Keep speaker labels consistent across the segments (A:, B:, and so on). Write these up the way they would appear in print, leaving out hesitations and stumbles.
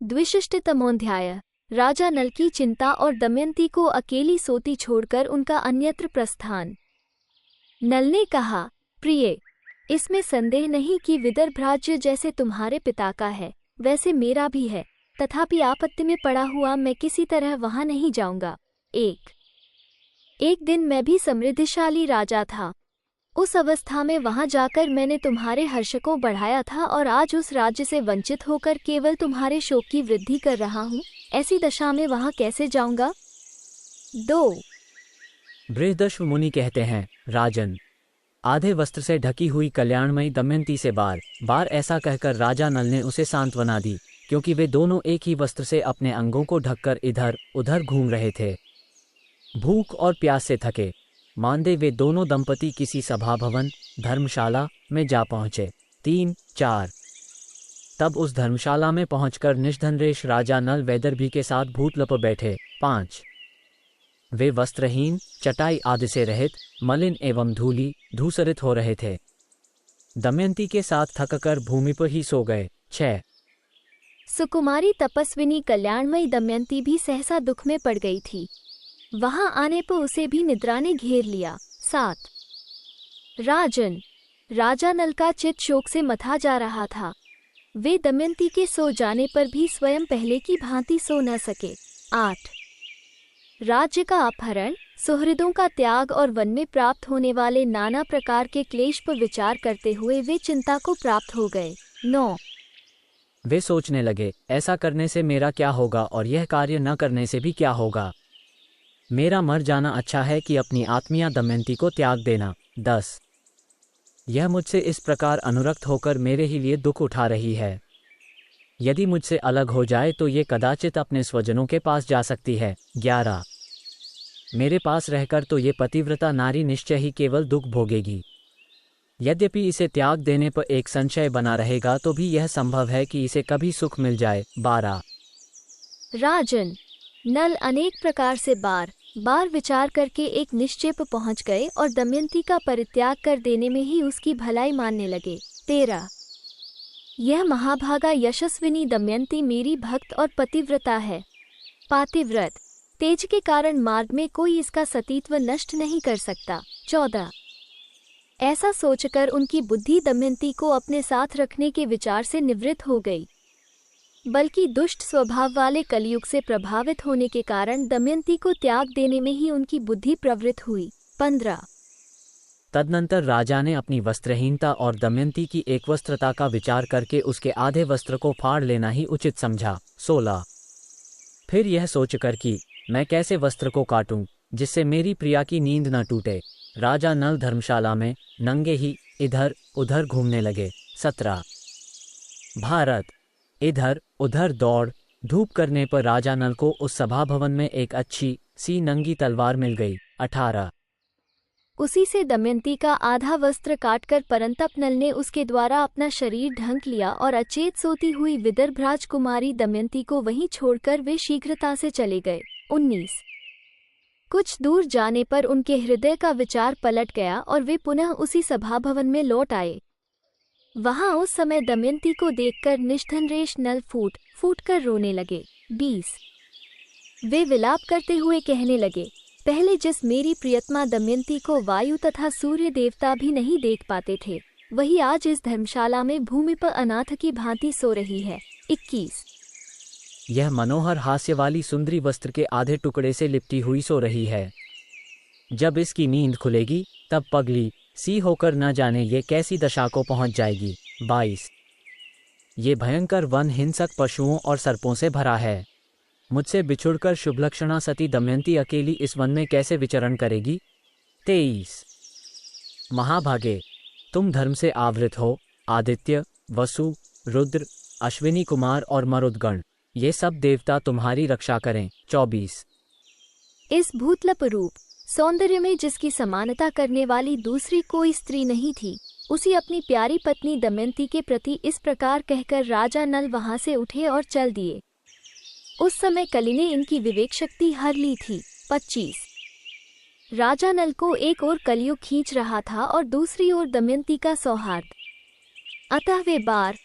A: द्विशिष्टतमोऽध्याय। राजा नल की चिंता और दमयंती को अकेली सोती छोड़कर उनका अन्यत्र प्रस्थान। नल ने कहा, प्रिय, इसमें संदेह नहीं कि विदर्भ राज्य जैसे तुम्हारे पिता का है वैसे मेरा भी है, तथापि आपत्ति में पड़ा हुआ मैं किसी तरह वहां नहीं जाऊंगा। एक दिन मैं भी समृद्धिशाली राजा था। उस अवस्था में वहां जाकर मैंने तुम्हारे हर्ष को बढ़ाया था और आज उस राज्य से वंचित होकर केवल तुम्हारे शोक की वृद्धि कर रहा हूं। ऐसी दशा में वहां कैसे जाऊंगा। 2
B: बृहदश्व मुनि कहते हैं, राजन, आधे वस्त्र से ढकी हुई कल्याणमयी दमयंती से बार बार ऐसा कहकर राजा नल ने उसे सांत्वना दी, क्योंकि वे दोनों एक ही वस्त्र से अपने अंगों को ढककर इधर उधर घूम रहे थे। भूख और प्यास से थके मांदे वे दोनों दंपति किसी सभा भवन धर्मशाला में जा पहुंचे। 3-4 तब उस धर्मशाला में पहुंचकर निष्धनरेश राजा नल वैदर्भी के साथ भूतल पर बैठे। 5 वे वस्त्रहीन, चटाई आदि से रहित, मलिन एवं धूसरित हो रहे थे। दमयंती के साथ थककर भूमि पर ही सो गए। 6
A: सुकुमारी तपस्विनी कल्याणमयी दमयंती भी सहसा दुख में पड़ गई थी। वहां आने पर उसे भी निद्रा ने घेर लिया। 7 राजन, राजा नल का चित्त शोक से मथा जा रहा था। वे दमयंती के सो जाने पर भी स्वयं पहले की भांति सो न सके। 8 राज्य का अपहरण, सुहृदों का त्याग और वन में प्राप्त होने वाले नाना प्रकार के क्लेश पर विचार करते हुए वे चिंता को प्राप्त हो गए। 9
B: वे सोचने लगे, ऐसा करने से मेरा क्या होगा और यह कार्य न करने से भी क्या होगा। मेरा मर जाना अच्छा है कि अपनी आत्मीया दमयंती को त्याग देना। 10 यह मुझसे इस प्रकार अनुरक्त होकर मेरे ही लिए दुख उठा रही है। यदि मुझसे अलग हो जाए तो ये कदाचित अपने स्वजनों के पास जा सकती है। 11 मेरे पास रहकर तो ये पतिव्रता नारी निश्चय ही केवल दुख भोगेगी। यद्यपि इसे त्याग देने पर एक संशय बना रहेगा तो भी यह संभव है कि इसे कभी सुख मिल जाए। 12
A: राजन, नल अनेक प्रकार से बार बार विचार करके एक निश्चय पर पहुंच गए और दमयंती का परित्याग कर देने में ही उसकी भलाई मानने लगे। 13 यह महाभागा यशस्विनी दमयंती मेरी भक्त और पतिव्रता है। पातिव्रत तेज के कारण मार्ग में कोई इसका सतीत्व नष्ट नहीं कर सकता। 14 ऐसा सोचकर उनकी बुद्धि दमयंती को अपने साथ रखने के विचार से निवृत्त हो गई, बल्कि दुष्ट स्वभाव वाले कलयुग से प्रभावित होने के कारण दमयंती को त्याग देने में ही उनकी बुद्धि प्रवृत्त हुई। 15
B: तदनंतर राजा ने अपनी वस्त्रहीनता और दमयंती की एकवस्त्रता का विचार करके उसके आधे वस्त्र को फाड़ लेना ही उचित समझा। 16 फिर यह सोचकर कि मैं कैसे वस्त्र को काटूं जिससे मेरी प्रिया की नींद न टूटे, राजा नल धर्मशाला में नंगे ही इधर उधर घूमने लगे। 17 भारत इधर उधर दौड़ धूप करने पर राजा नल को उस सभा भवन में एक अच्छी सी नंगी तलवार मिल गई। 18
A: उसी से दमयंती का आधा वस्त्र काटकर परंतप नल ने उसके द्वारा अपना शरीर ढंक लिया और अचेत सोती हुई विदर्भ राजकुमारी दमयंती को वहीं छोड़कर वे शीघ्रता से चले गए। 19 कुछ दूर जाने पर उनके हृदय का विचार पलट गया और वे पुनः उसी सभा भवन में लौट आए। वहां उस समय दमयंती को देखकर निष्ठनरेश नल फूट कर रोने लगे। 20 वे विलाप करते हुए कहने लगे, पहले जिस मेरी प्रियतमा दमयंती को वायु तथा सूर्य देवता भी नहीं देख पाते थे, वही आज इस धर्मशाला में भूमि पर अनाथ की भांति सो रही है। 21
B: यह मनोहर हास्य वाली सुंदरी वस्त्र के आधे टुकड़े से लिपटी हुई सो रही है। जब इसकी नींद खुलेगी तब पगली सी होकर न जाने ये कैसी दशा को पहुंच जाएगी। 22 ये भयंकर वन हिंसक पशुओं और सर्पों से भरा है। मुझसे बिछुड़कर शुभलक्षणा सती दमयंती अकेली इस वन में कैसे विचरण करेगी। 23 महाभागे, तुम धर्म से आवृत हो। आदित्य, वसु, रुद्र, अश्विनी कुमार और मरुदगण ये सब देवता तुम्हारी रक्षा करें। 24
A: इस भूतलप रूप सौंदर्य में जिसकी समानता करने वाली दूसरी कोई स्त्री नहीं थी, उसी अपनी प्यारी पत्नी दमयंती के प्रति इस प्रकार कहकर राजा नल वहां से उठे और चल दिए। उस समय कली ने इनकी विवेक शक्ति हर ली थी। 25 राजा नल को एक ओर कलियुग खींच रहा था और दूसरी ओर दमयंती का सौहार्द। अतः वे बार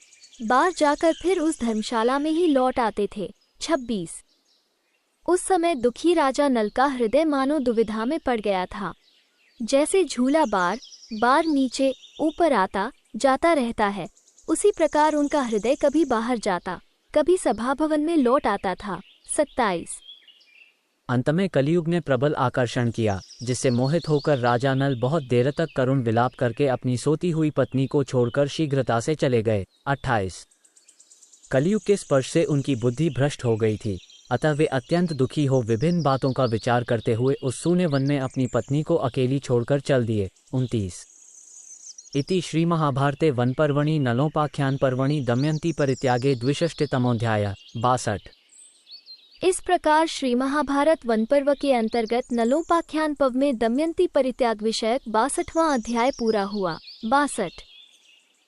A: बार जाकर फिर उस धर्मशाला में ही लौट आते थे। 26। उस समय दुखी राजा नल का हृदय मानो दुविधा में पड़ गया था। जैसे झूला बार बार नीचे ऊपर आता जाता रहता है, उसी प्रकार उनका हृदय कभी बाहर जाता, कभी सभा भवन में लौट आता था। 27।
B: अंत में कलयुग ने प्रबल आकर्षण किया, जिससे मोहित होकर राजा नल बहुत देर तक करुण विलाप करके अपनी सोती हुई पत्नी को छोड़कर शीघ्रता से चले गए। 28। कलयुग के स्पर्श से उनकी बुद्धि भ्रष्ट हो गई थी, अतः वे अत्यंत दुखी हो विभिन्न बातों का विचार करते हुए उस सूने वन में अपनी पत्नी को अकेली छोड़कर चल दिए। 29। इति श्री महाभारते वनपर्वणि नलोपाख्यान पर्वणि दमयंती परित्यागे द्विषष्टितमोऽध्यायः। 62।
A: इस प्रकार श्री महाभारत वनपर्व के अंतर्गत नलोपाख्यान पर्व में दमयंती परित्याग विषयक 62वां अध्याय पूरा हुआ। 62।